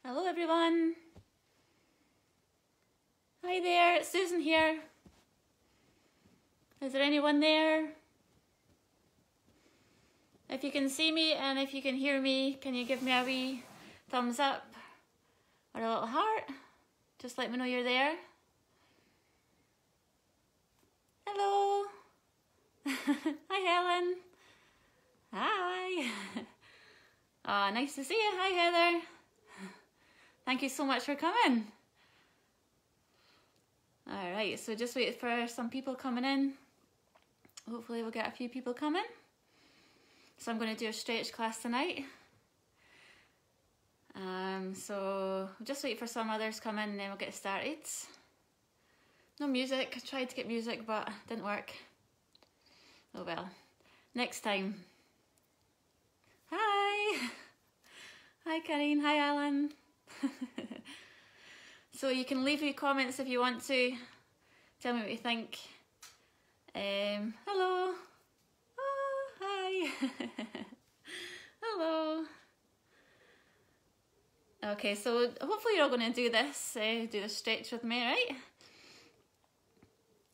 Hello everyone. Hi there, it's Susan here. Is there anyone there? If you can see me and if you can hear me, can you give me a wee thumbs up or a little heart? Just let me know you're there. Hello. Hi Helen. Hi. Oh, nice to see you. Hi Heather. Thank you so much for coming. Alright, so just wait for some people coming in. Hopefully we'll get a few people coming. So I'm going to do a stretch class tonight. So just wait for some others come in and then we'll get started. No music. I tried to get music but didn't work. Oh well. Next time. Hi! Hi Karine. Hi Alan. So you can leave your comments if you want to. Tell me what you think. Hello. Oh, hi. Hello. Okay, so hopefully you're all going to do this, do the stretch with me, right?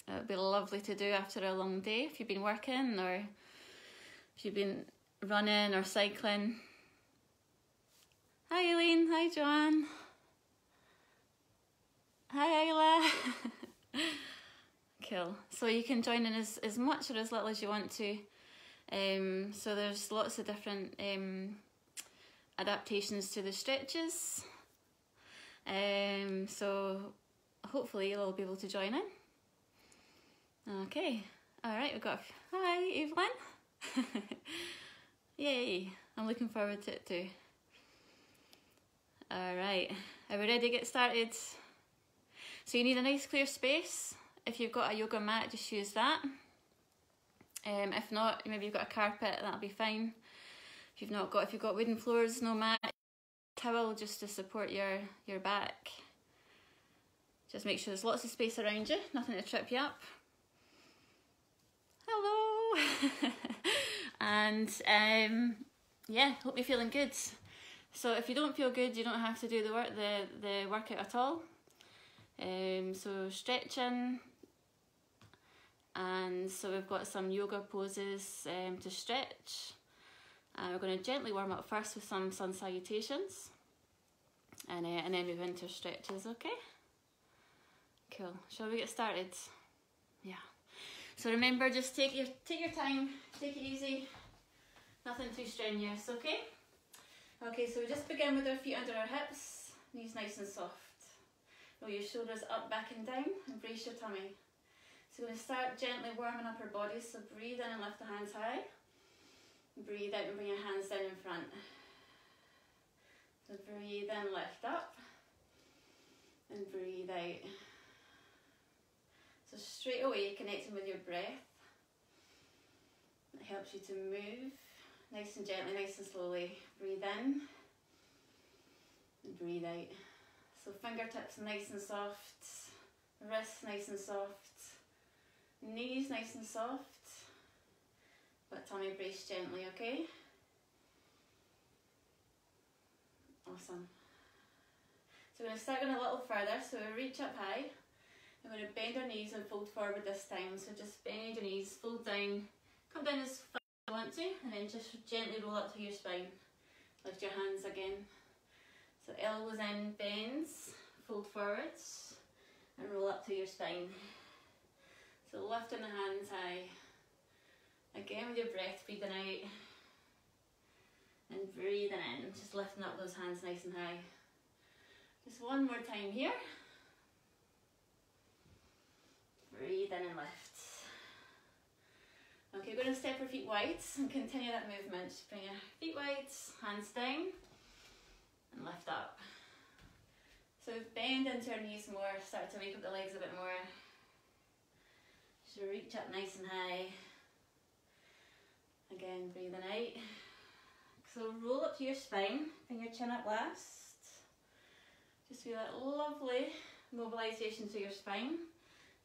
It would be lovely to do after a long day if you've been working or if you've been running or cycling. Hi Eileen, hi Joanne. Hi Ayla. Cool. So you can join in as much or as little as you want to. So there's lots of different adaptations to the stretches. So hopefully you'll all be able to join in. Okay. Alright, we've got hi Evelyn. Yay. I'm looking forward to it too. Alright. Are we ready to get started? So you need a nice clear space. If you've got a yoga mat, just use that. If not, maybe you've got a carpet, that'll be fine. If you've got wooden floors, no mat, towel just to support your back. Just make sure there's lots of space around you, nothing to trip you up. Hello! And yeah, hope you're feeling good. So if you don't feel good, you don't have to do the workout at all. So stretching, and so we've got some yoga poses to stretch. We're going to gently warm up first with some sun salutations, and then move into stretches. Okay, cool. Shall we get started? Yeah. So remember, just take your time, take it easy, nothing too strenuous. Okay. Okay. So we just begin with our feet under our hips, knees nice and soft. Roll your shoulders up, back and down, and brace your tummy. So we're going to start gently warming up our bodies. So breathe in and lift the hands high. Breathe out and bring your hands down in front. So breathe in, lift up, and breathe out. So straight away connecting with your breath. It helps you to move nice and gently, nice and slowly. Breathe in and breathe out. So fingertips nice and soft, wrists nice and soft, knees nice and soft, but tummy brace gently, okay? Awesome. So we're going to start going a little further, so we reach up high. We're going to bend our knees and fold forward this time, so just bend your knees, fold down, come down as far as you want to, and then just gently roll up to your spine. Lift your hands again. So elbows in, bends, fold forwards, and roll up to your spine. So lifting the hands high. Again with your breath, breathing out. And breathing in, just lifting up those hands nice and high. Just one more time here. Breathe in and lift. Okay, we're going to step our feet wide and continue that movement. Just bring your feet wide, hands down. And lift up. So bend into our knees more, start to wake up the legs a bit more. So reach up nice and high. Again, breathing out. So roll up to your spine, bring your chin up last. Just feel that lovely mobilization to your spine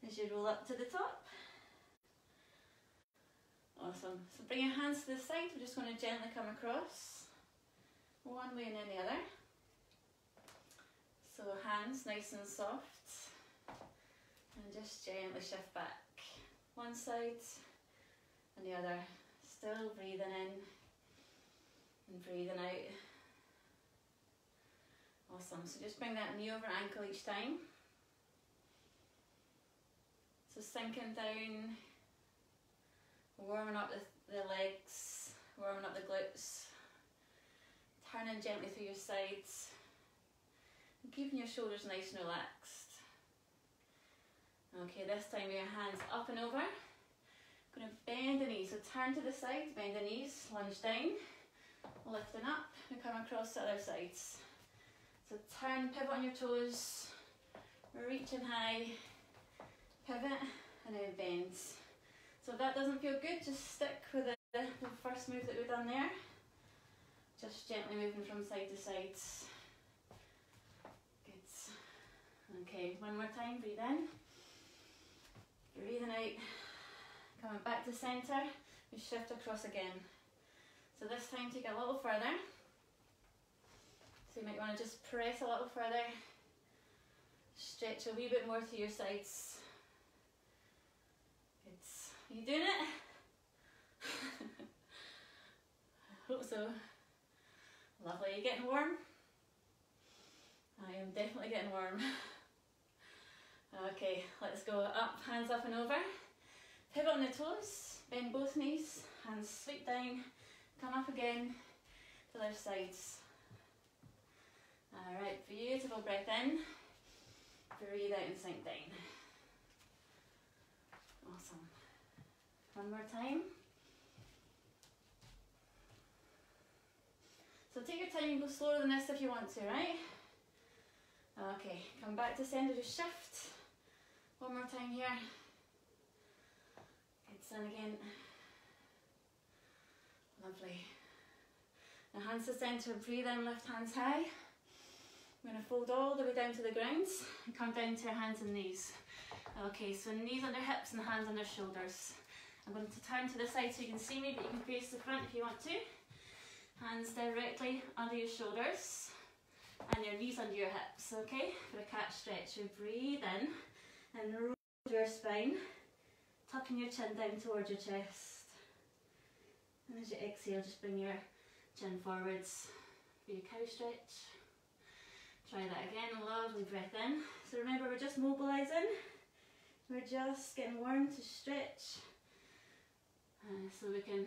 as you roll up to the top. Awesome. So bring your hands to the side, we're just going to gently come across. One way and then the other. hands nice and soft, and just gently shift back one side and the other, still breathing in and breathing out. Awesome, so just bring that knee over ankle each time. So sinking down, warming up the legs, warming up the glutes, turning gently through your sides, and keeping your shoulders nice and relaxed. Okay, this time your hands up and over. Going to bend the knees, so turn to the side, bend the knees, lunge down, lifting up, and come across to the other sides. So turn, pivot on your toes, reaching high, pivot, and then bend. So if that doesn't feel good, just stick with the first move that we've done there. Just gently moving from side to side. Good. Okay, one more time, breathe in. Breathing out. Coming back to centre, we shift across again. So this time take it a little further. So you might want to just press a little further. Stretch a wee bit more to your sides. Good. Are you doing it? I hope so. Lovely. Are you getting warm? I am definitely getting warm. Okay, let's go up, hands up and over. Pivot on the toes, bend both knees, hands sweep down, come up again to the other sides. Alright, beautiful breath in, breathe out and sink down. Awesome. One more time. So take your time and go slower than this if you want to, right? Okay, come back to centre, just shift. One more time here. Good, and again. Lovely. Now hands to centre, breathe in, lift hands high. We're going to fold all the way down to the ground and come down to your hands and knees. Okay, so knees under hips and hands under shoulders. I'm going to turn to the side so you can see me, but you can face the front if you want to. Hands directly under your shoulders and your knees under your hips, okay? For a cat stretch, so breathe in and roll your spine, tucking your chin down towards your chest. And as you exhale, just bring your chin forwards for your cow stretch. Try that again, lovely breath in. So remember, we're just mobilising. We're just getting warm to stretch. So we can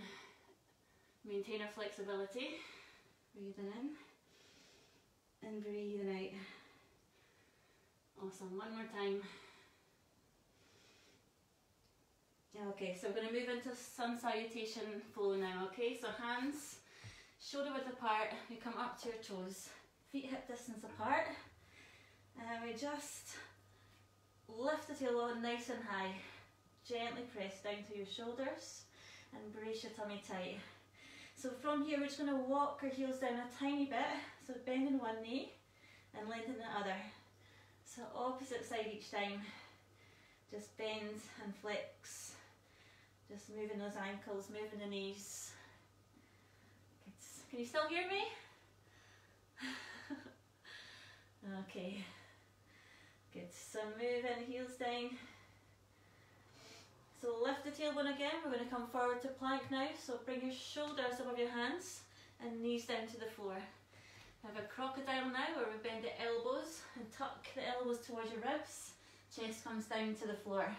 maintain our flexibility. Breathing in and breathing out. Awesome, one more time. Okay, so we're going to move into sun salutation flow now, okay? So hands shoulder width apart, we come up to your toes, feet hip distance apart, and we just lift the tailbone nice and high. Gently press down to your shoulders and brace your tummy tight. So from here we're just going to walk our heels down a tiny bit, so bending one knee and lengthening the other. So opposite side each time, just bend and flex, just moving those ankles, moving the knees. Can you still hear me? Okay, good. So moving heels down. So lift the tailbone again, we're going to come forward to plank now, so bring your shoulders above your hands and knees down to the floor. We have a crocodile now where we bend the elbows and tuck the elbows towards your ribs, chest comes down to the floor.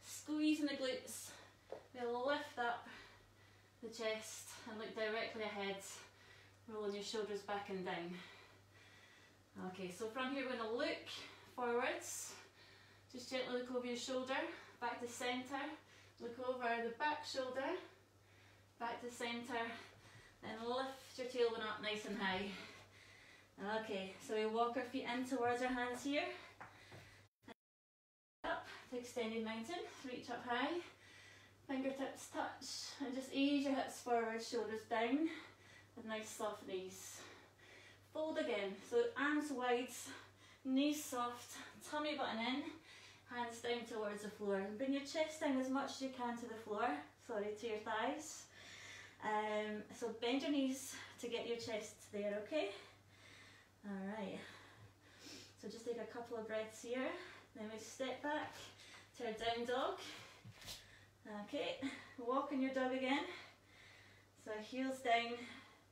Squeezing the glutes, we'll lift up the chest and look directly ahead, rolling your shoulders back and down. Okay, so from here we're going to look forwards, just gently look over your shoulder, back to centre, look over the back shoulder, back to centre, and lift your tailbone up nice and high. Okay, so we walk our feet in towards our hands here, up to extended mountain, reach up high, fingertips touch, and just ease your hips forward, shoulders down, with nice soft knees. Fold again, so arms wide, knees soft, tummy button in, hands down towards the floor, and bring your chest down as much as you can to the floor, to your thighs. So bend your knees to get your chest there, okay? Alright, so So just take a couple of breaths here, then we step back to our down dog. Okay, walk in your dog again. So heels down,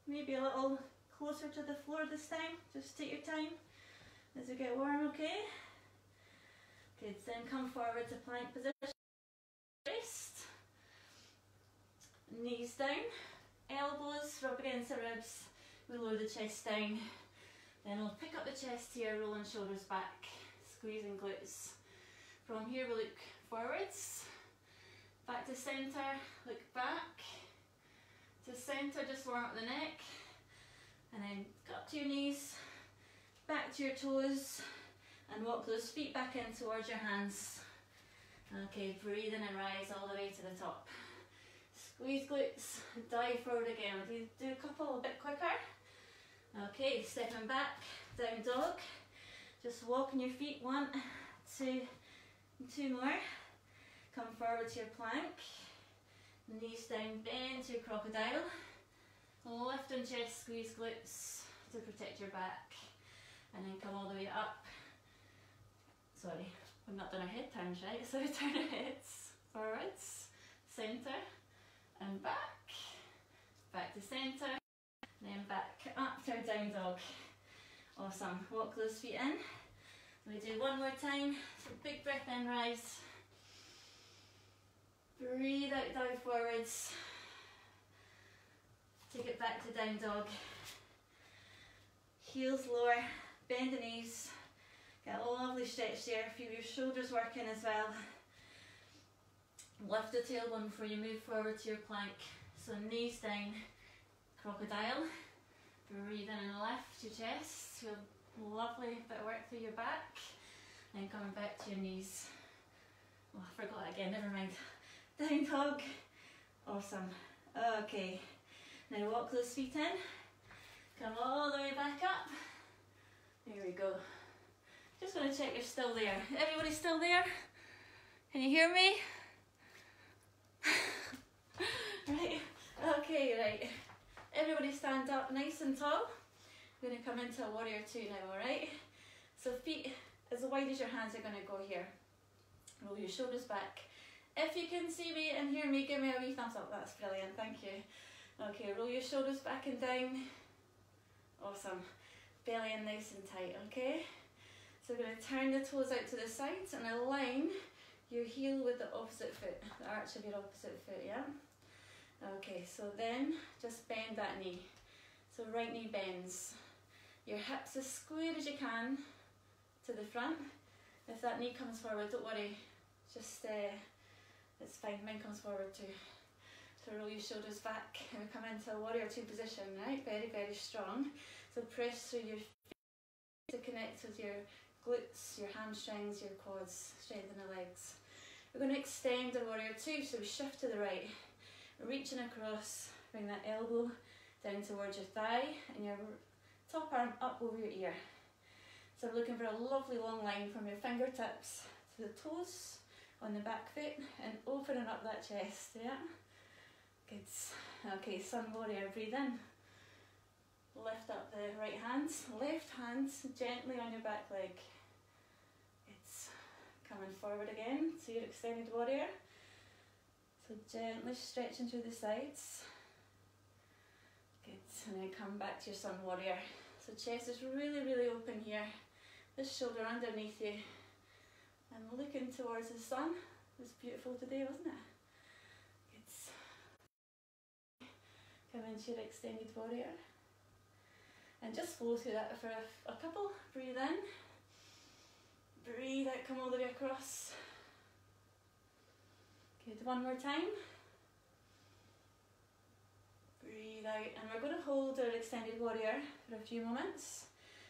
maybe a little closer to the floor this time. Just take your time as we get warm, okay? Good, then come forward to plank position. Rest. Knees down, elbows rub against the ribs. We lower the chest down. Then we'll pick up the chest here, rolling shoulders back, squeezing glutes. From here we look forwards, back to centre, look back, to centre, just warm up the neck, and then go up to your knees, back to your toes, and walk those feet back in towards your hands. Okay, breathe in and rise all the way to the top. Squeeze glutes, dive forward again. We'll do a couple a bit quicker. Okay, stepping back, down dog. Just walking your feet, 1, 2, 2 more. Come forward to your plank. Knees down, bend to your crocodile. Lift and chest, squeeze glutes to protect your back. And then come all the way up. Sorry, we've not done our head turns, right? So we turn our heads forwards, centre, and back. Back to centre. Then back up to our down dog. Awesome. Walk those feet in. We do one more time. So big breath in, rise. Breathe out, dive forwards. Take it back to down dog. Heels lower, bend the knees. Get a lovely stretch there. Feel your shoulders working as well. Lift the tailbone before you move forward to your plank. So knees down, crocodile. Breathe in and lift your chest. Feel lovely bit of work through your back. Then coming back to your knees. Oh, I forgot again, never mind. Down dog. Awesome. Okay. Now walk those feet in. Come all the way back up. There we go. Just going to check you're still there. Everybody still there? Can you hear me? Right. Okay, right. Everybody stand up nice and tall. We're going to come into a warrior 2 now, alright? So feet as wide as your hands are going to go here. Roll your shoulders back. If you can see me and hear me, give me a wee thumbs up. That's brilliant, thank you. Okay, roll your shoulders back and down. Awesome. Belly in nice and tight, okay? So we're going to turn the toes out to the sides and align your heel with the opposite foot, the arch of your opposite foot, yeah? Okay, so then just bend that knee. So right knee bends. Your hips as square as you can to the front. If that knee comes forward, don't worry. Just, it's fine, mine comes forward too. So roll your shoulders back and we come into a warrior 2 position, right? Very, very strong. So press through your feet to connect with your glutes, your hamstrings, your quads, strengthen the legs. We're going to extend the warrior 2, so we shift to the right. Reaching across, bring that elbow down towards your thigh and your top arm up over your ear. So we're looking for a lovely long line from your fingertips to the toes on the back foot and opening up that chest, yeah? Good. Okay, sun warrior, breathe in. Lift up the right hand, left hand gently on your back leg. It's coming forward again, so your extended warrior. So gently stretching through the sides. Good, and then come back to your sun warrior. So chest is really, really open here. This shoulder underneath you. And looking towards the sun. It was beautiful today, wasn't it? Good. Come into your extended warrior. And just flow through that for a couple. Breathe in. Breathe out, come all the way across. Good, one more time. Breathe out, and we're going to hold our extended warrior for a few moments.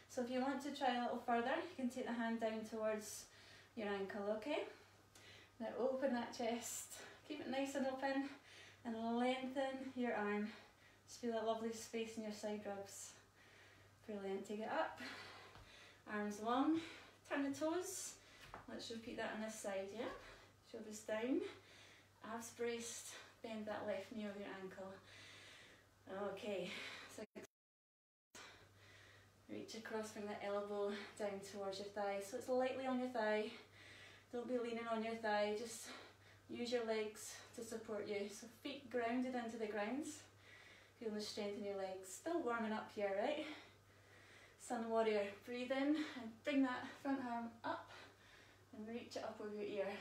So if you want to try a little further, you can take the hand down towards your ankle, okay? Now open that chest, keep it nice and open, and lengthen your arm. Just feel that lovely space in your side ribs. Brilliant, take it up, arms long, turn the toes. Let's repeat that on this side, yeah? Shoulders down. Abs braced, bend that left knee over your ankle. Okay, so reach reach across, bring that elbow down towards your thigh. So it's lightly on your thigh. Don't be leaning on your thigh, just use your legs to support you. So feet grounded into the ground. Feel the strength in your legs. Still warming up here, right? Sun Warrior. Breathe in and bring that front arm up and reach it up over your ear.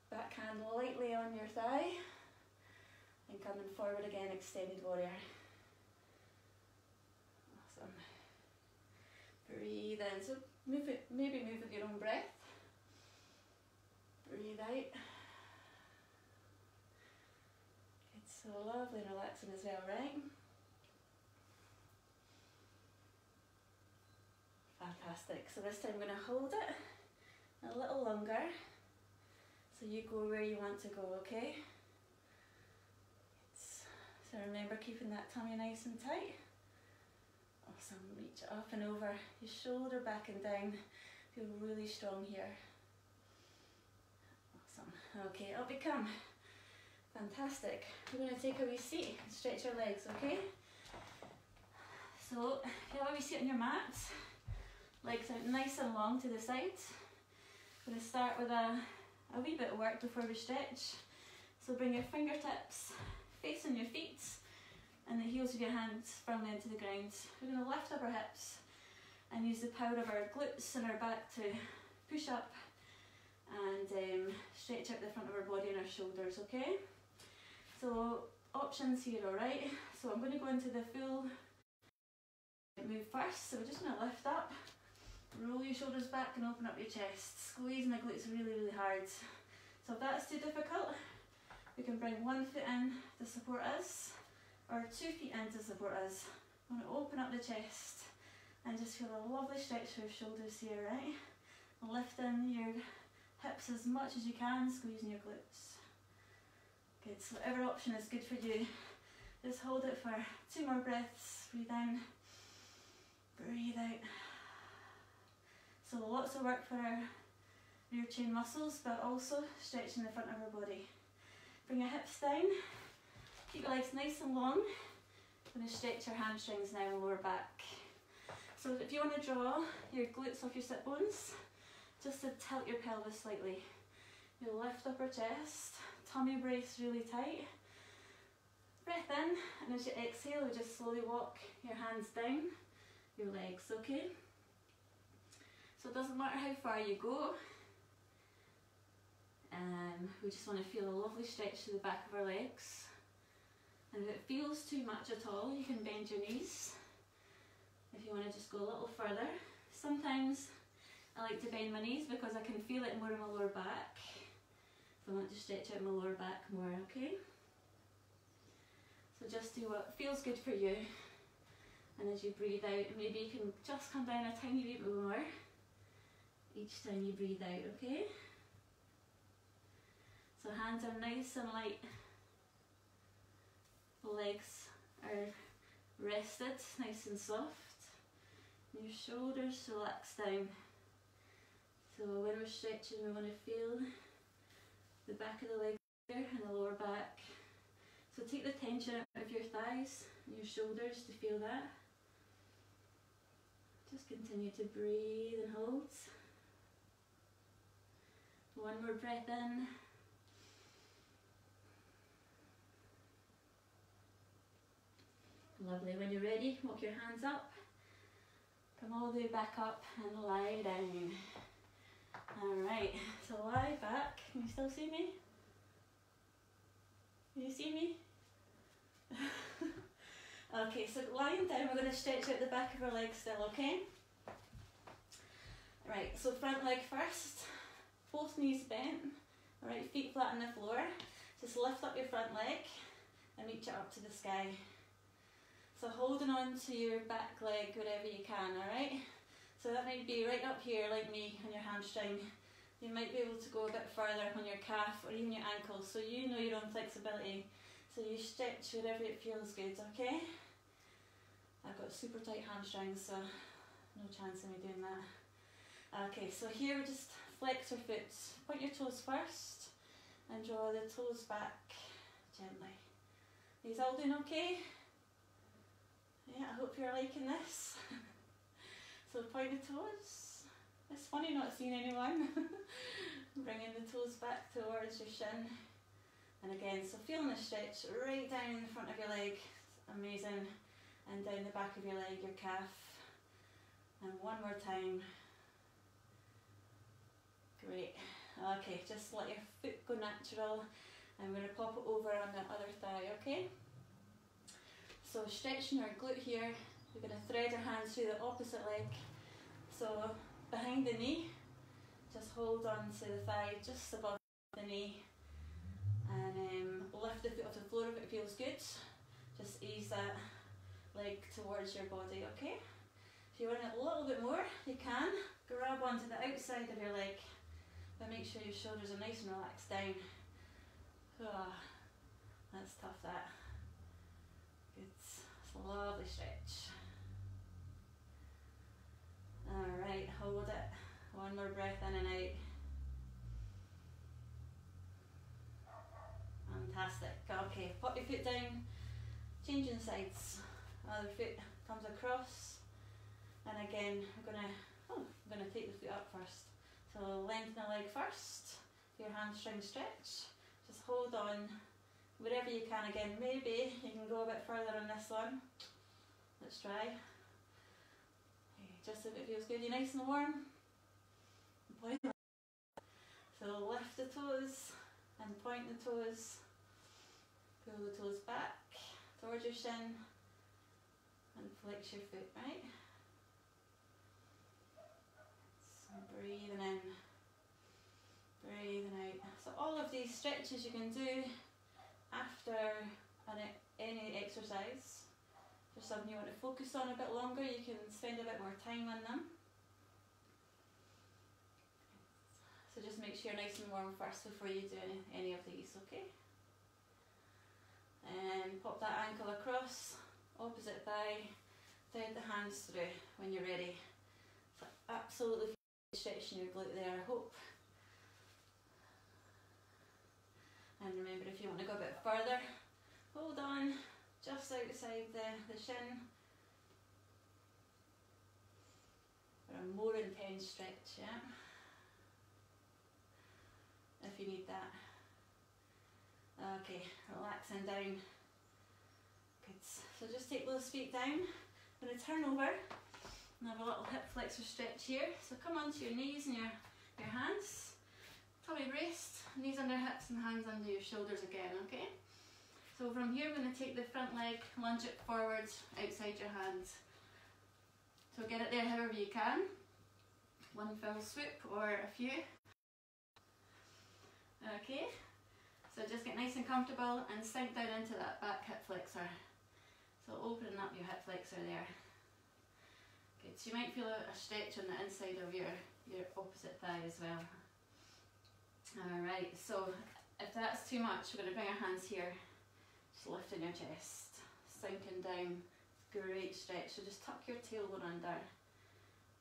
Back hand lightly on your thigh. And coming forward again, Extended Warrior. Awesome. Breathe in. So maybe move with your own breath. Breathe out. It's so lovely and relaxing as well, right? Fantastic. So this time I'm going to hold it a little longer. So you go where you want to go, okay? So remember keeping that tummy nice and tight. Awesome. Reach up and over your shoulder, back and down. Feel really strong here. Awesome. Okay, up we come. Fantastic. We're going to take a wee seat and stretch your legs, okay? So if you have a wee seat on your mat, legs out nice and long to the side. We're going to start with a wee bit of work before we stretch. So bring your fingertips facing your feet and the heels of your hands firmly into the ground. We're going to lift up our hips and use the power of our glutes and our back to push up and stretch out the front of our body and our shoulders, okay? So options here, alright? So I'm going to go into the full move first. So we're just going to lift up, roll your shoulders back and open up your chest. Squeezing the glutes really, really hard. So if that's too difficult, we can bring one foot in to support us, or 2 feet in to support us. I'm going to open up the chest and just feel a lovely stretch for your shoulders here, right? Lifting your hips as much as you can, squeezing your glutes. Good, so whatever option is good for you. Just hold it for 2 more breaths. Breathe in, breathe out. So lots of work for our rear chain muscles, but also stretching the front of our body. Bring your hips down, keep your legs nice and long. I'm going to stretch your hamstrings now and lower back. So if you want to draw your glutes off your sit bones, just to tilt your pelvis slightly. You'll lift up our chest, tummy brace really tight. Breath in, and as you exhale, you just slowly walk your hands down your legs, okay? So it doesn't matter how far you go. We just want to feel a lovely stretch to the back of our legs. And if it feels too much at all, you can bend your knees. If you want to just go a little further. Sometimes I like to bend my knees because I can feel it more in my lower back. So I want to stretch out my lower back more, okay? So just do what feels good for you. And as you breathe out, maybe you can just come down a tiny bit more each time you breathe out, okay? So hands are nice and light. Legs are rested, nice and soft. Your shoulders relax down. So when we're stretching, we want to feel the back of the leg here and the lower back. So take the tension out of your thighs and your shoulders to feel that. Just continue to breathe and hold. One more breath in. Lovely. When you're ready, walk your hands up. Come all the way back up and lie down. Alright, so lie back. Can you still see me? Can you see me? Okay, so lying down, we're going to stretch out the back of our legs still, okay? Right, so front leg first. Both knees bent. Alright, feet flat on the floor. Just lift up your front leg and reach it up to the sky. So holding on to your back leg wherever you can, alright? So that might be right up here like me on your hamstring. You might be able to go a bit further on your calf or even your ankle, so you know your own flexibility. So you stretch wherever it feels good, okay? I've got super tight hamstrings, so no chance of me doing that. Okay, so here we just flex our foot. Point your toes first and draw the toes back gently. These all doing okay? Yeah, I hope you're liking this. point the toes. It's funny not seeing anyone. Bringing the toes back towards your shin. And again, so feeling the stretch right down in the front of your leg. It's amazing. And down the back of your leg, your calf. And one more time. Great. Okay, just let your foot go natural. I'm going to pop it over on the other thigh, okay? So stretching our glute here. We're going to thread our hands through the opposite leg. So behind the knee, just hold on to the thigh just above the knee. And lift the foot off the floor if it feels good. Just ease that leg towards your body, okay? If you want it a little bit more, you can. Grab onto the outside of your leg, but make sure your shoulders are nice and relaxed down. Oh, that's tough, that. Good. It's a lovely stretch. Alright, hold it. One more breath in and out. Fantastic. Okay, put your foot down, changing sides. Other foot comes across, and again I'm gonna take the foot up first. So lengthen the leg first, your hamstring stretch. Just hold on wherever you can. Again, maybe you can go a bit further on this one. Let's try. Just if it feels good. You're nice and warm. So lift the toes and point the toes. Pull the toes back towards your shin and flex your foot, right? So breathing in, breathing out. So all of these stretches you can do after any exercise. If there's something you want to focus on a bit longer, you can spend a bit more time on them. So just make sure you're nice and warm first before you do any of these, okay? And pop that ankle across, opposite thigh, thread the hands through when you're ready. So absolutely stretching your glute there, I hope. And remember, if you want to go a bit further, hold on just outside the shin for a more intense stretch, yeah? If you need that. Okay, relaxing down. Good. So just take those feet down. I'm going to turn over and have a little hip flexor stretch here. So come onto your knees and your hands. Tummy braced, knees under hips and hands under your shoulders again, okay? So from here, I'm going to take the front leg, lunge it forwards, outside your hands. So get it there however you can. One full swoop or a few. Okay, so just get nice and comfortable and sink down into that back hip flexor. So opening up your hip flexor there. Good, so you might feel a stretch on the inside of your opposite thigh as well. Alright, so if that's too much, we're going to bring our hands here. Just lifting your chest, sinking down. Great stretch, so just tuck your tailbone under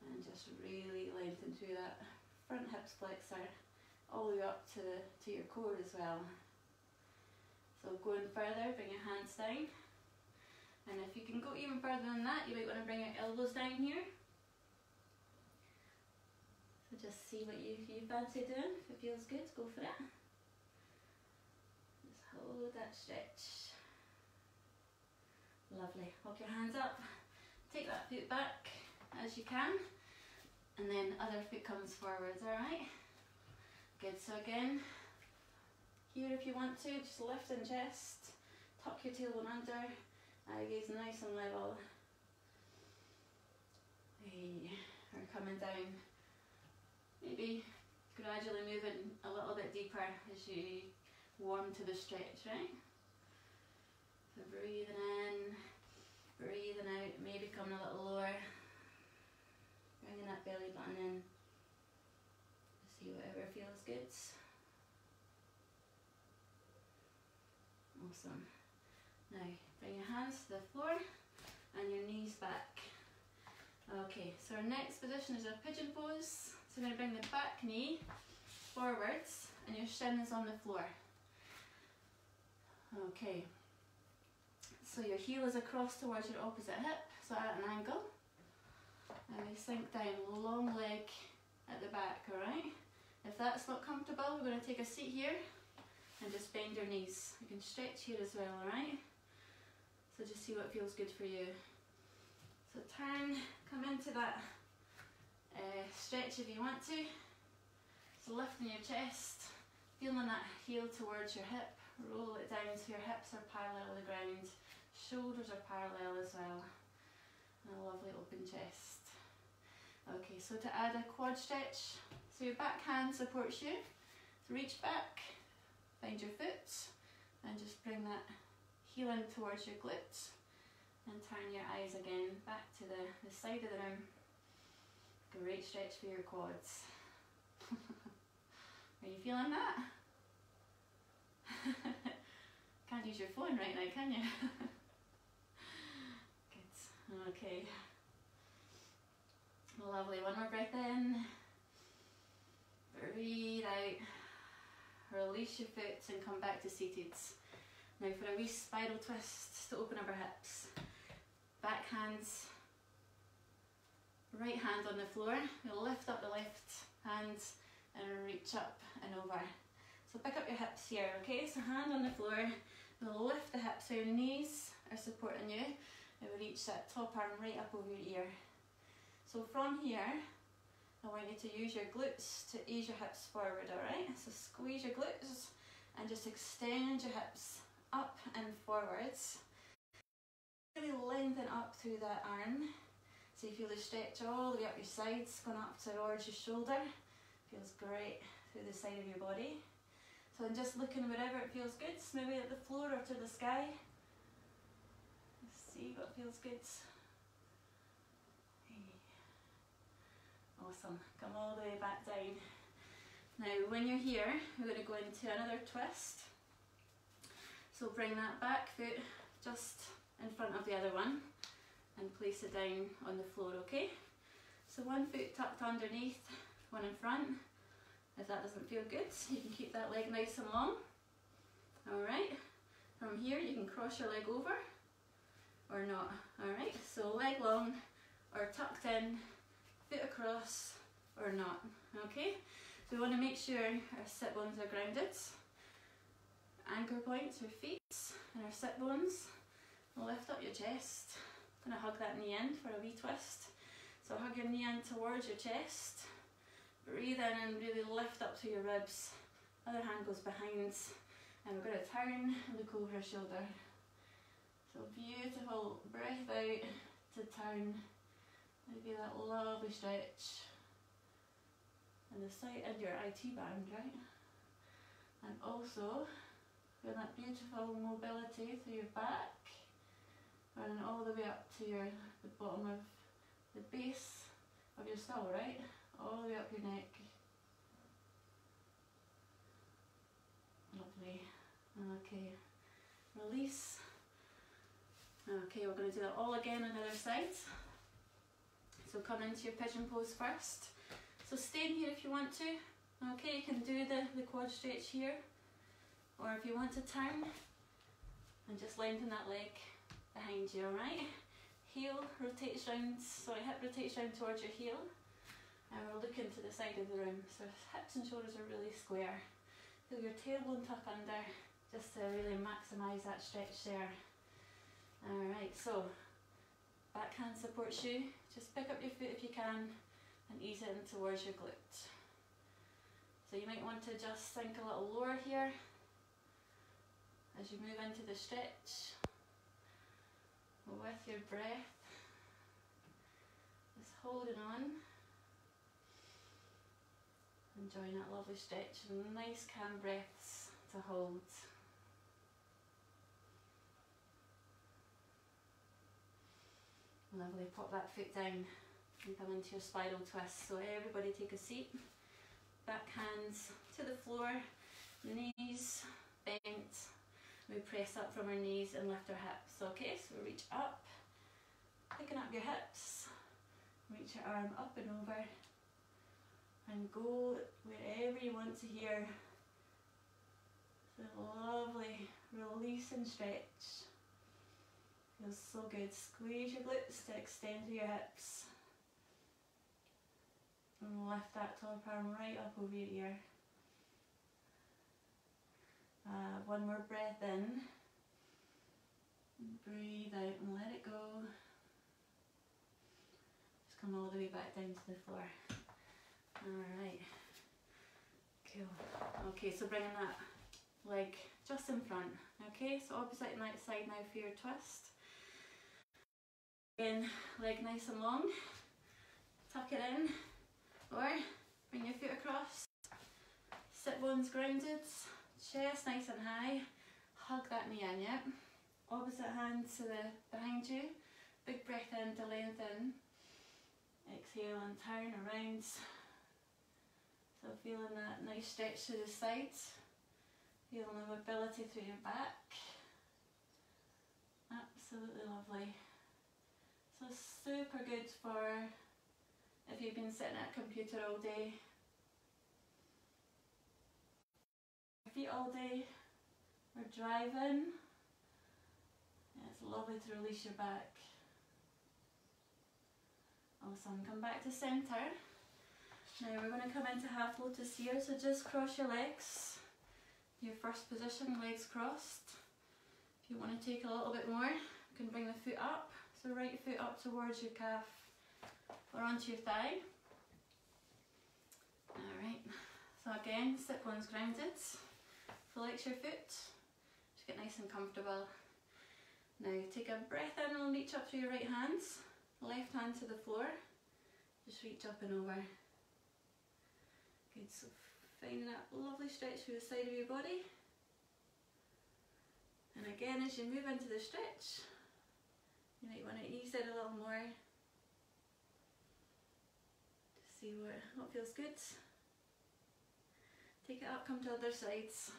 and just really lengthen through that front hips flexor all the way up to your core as well. So going further, bring your hands down, and if you can go even further than that, you might want to bring your elbows down here. So just see what you fancy doing. If it feels good, go for it. Just hold that stretch. Lovely. Walk your hands up, take that foot back as you can, and then other foot comes forwards, alright? Good, so again, here if you want to, just lift in chest, tuck your tailbone under, eye gaze nice and level. Hey, we're coming down, maybe gradually moving a little bit deeper as you warm to the stretch, right? So breathing in, breathing out, maybe coming a little lower, bringing that belly button in. See whatever feels good. Awesome. Now bring your hands to the floor and your knees back. Okay, so our next position is a pigeon pose. So we're going to bring the back knee forwards and your shin is on the floor. Okay, so your heel is across towards your opposite hip, so at an angle. And we sink down, long leg at the back, alright? If that's not comfortable, we're going to take a seat here and just bend your knees. You can stretch here as well, alright? So just see what feels good for you. So turn, come into that stretch if you want to. So lifting your chest, feeling that heel towards your hip, roll it down so your hips are parallel to the ground, shoulders are parallel as well, and a lovely open chest. Okay, so to add a quad stretch, so your back hand supports you, so reach back, find your foot, and just bring that heel in towards your glutes, and turn your eyes again back to the side of the room. Great stretch for your quads. Are you feeling that? Can't use your phone right now, can you? Good. Okay. Lovely. One more breath in. Breathe out. Release your foot and come back to seated. Now for a wee spiral twist to open up our hips. Back hands. Right hand on the floor. We'll lift up the left hand and reach up and over. So pick up your hips here, okay? So hand on the floor. We'll lift the hips so your knees are supporting you. And we'll reach that top arm right up over your ear. So from here, I want you to use your glutes to ease your hips forward, alright? So squeeze your glutes and just extend your hips up and forwards. Really lengthen up through that arm. So you feel the stretch all the way up your sides, going up towards your shoulder. Feels great through the side of your body. So I'm just looking wherever it feels good, maybe at the floor or to the sky. Let's see what feels good. Awesome. Come all the way back down. Now when you're here, we're going to go into another twist. So bring that back foot just in front of the other one and place it down on the floor, okay? So one foot tucked underneath, one in front. If that doesn't feel good, you can keep that leg nice and long. Alright, from here you can cross your leg over or not. Alright, so leg long or tucked in, foot across or not. Okay, so we want to make sure our sit bones are grounded. Anchor points, our feet and our sit bones. Lift up your chest. Gonna hug that knee in for a wee twist. So hug your knee in towards your chest. Breathe in and really lift up to your ribs. Other hand goes behind. And we're going to turn and look over our shoulder. So beautiful. Breath out to turn. Maybe that lovely stretch. And the side and your IT band, right? And also feel that beautiful mobility through your back. And all the way up to the bottom of the base of your skull, right? All the way up your neck. Lovely. Okay. Release. Okay, we're going to do that all again on the other side. So come into your pigeon pose first. So stay in here if you want to. Okay, you can do the quad stretch here. Or if you want to turn and just lengthen that leg behind you, alright? Heel rotates round, sorry, hip rotates round towards your heel. And we're looking to the side of the room. So hips and shoulders are really square. Feel your tailbone tuck under, just to really maximise that stretch there. Alright, so back hand supports you. Just pick up your foot if you can and ease it in towards your glute. So you might want to just sink a little lower here as you move into the stretch. With your breath, just holding on, enjoying that lovely stretch and nice calm breaths to hold. Lovely, pop that foot down and come into your spiral twist. So everybody take a seat, back hands to the floor, knees bent. We press up from our knees and lift our hips. Okay, so we reach up, picking up your hips, reach your arm up and over, and go wherever you want to here. So lovely, release and stretch. Feels so good. Squeeze your glutes to extend to your hips. And lift that top arm right up over your ear. One more breath in. Breathe out and let it go. Just come all the way back down to the floor. Alright. Cool. Okay, so bringing that leg just in front. Okay, so opposite and outside now for your twist. Again, leg nice and long. Tuck it in. Or bring your foot across. Sit bones grounded. Chest nice and high. Hug that knee in, yep. Opposite hand to the behind you. Big breath in to lengthen. Exhale and turn around. So feeling that nice stretch to the sides. Feeling the mobility through your back. Absolutely lovely. So super good for if you've been sitting at a computer all day. Your feet all day. Or driving. It's lovely to release your back. Awesome. Come back to centre. Now we're going to come into half lotus here, so just cross your legs. Your first position, legs crossed. If you want to take a little bit more, you can bring the foot up. So right foot up towards your calf or onto your thigh. Alright, so again, sit bones grounded. Flex your foot. Just get nice and comfortable. Now take a breath in and reach up through your right hands. Left hand to the floor. Just reach up and over. Good, so finding that lovely stretch through the side of your body. And again, as you move into the stretch, you might want to ease it a little more. To see what feels good. Take it up, come to other sides.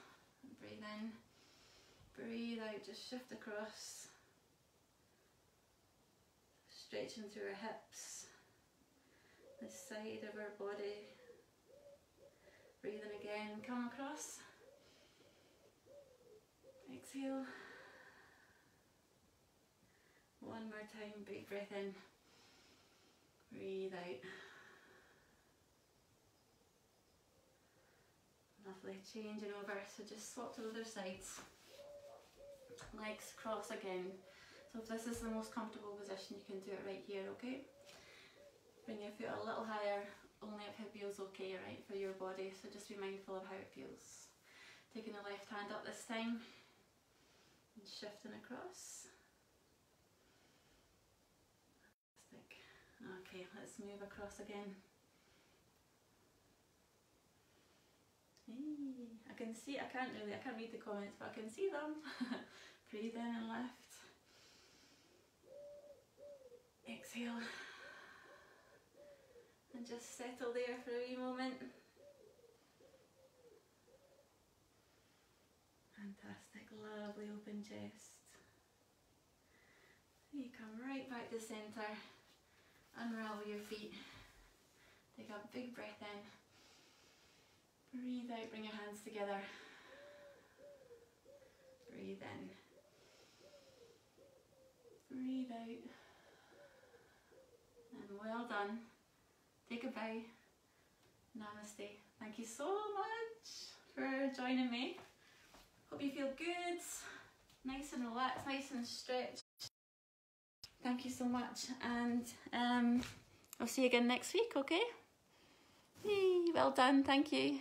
And breathe in. Breathe out, just shift across. Stretching through our hips. The side of our body. Breathe in again, come across. Exhale. One more time, big breath in. Breathe out. Lovely, changing over, so just swap to the other sides. Legs cross again. So if this is the most comfortable position, you can do it right here, okay? Bring your foot a little higher, only if it feels okay, right, for your body. So just be mindful of how it feels. Taking the left hand up this time and shifting across. Fantastic. Okay, let's move across again. Hey, I can see, I can't read the comments, but I can see them. Breathe in and lift. Exhale. And just settle there for a wee moment. Fantastic, lovely open chest. You come right back to centre. Unravel your feet. Take a big breath in. Breathe out, bring your hands together. Breathe in. Breathe out. And well done. Take a bow. Namaste. Thank you so much for joining me. Hope you feel good, nice and relaxed, nice and stretched. Thank you so much, and I'll see you again next week, okay? Yay, well done, thank you.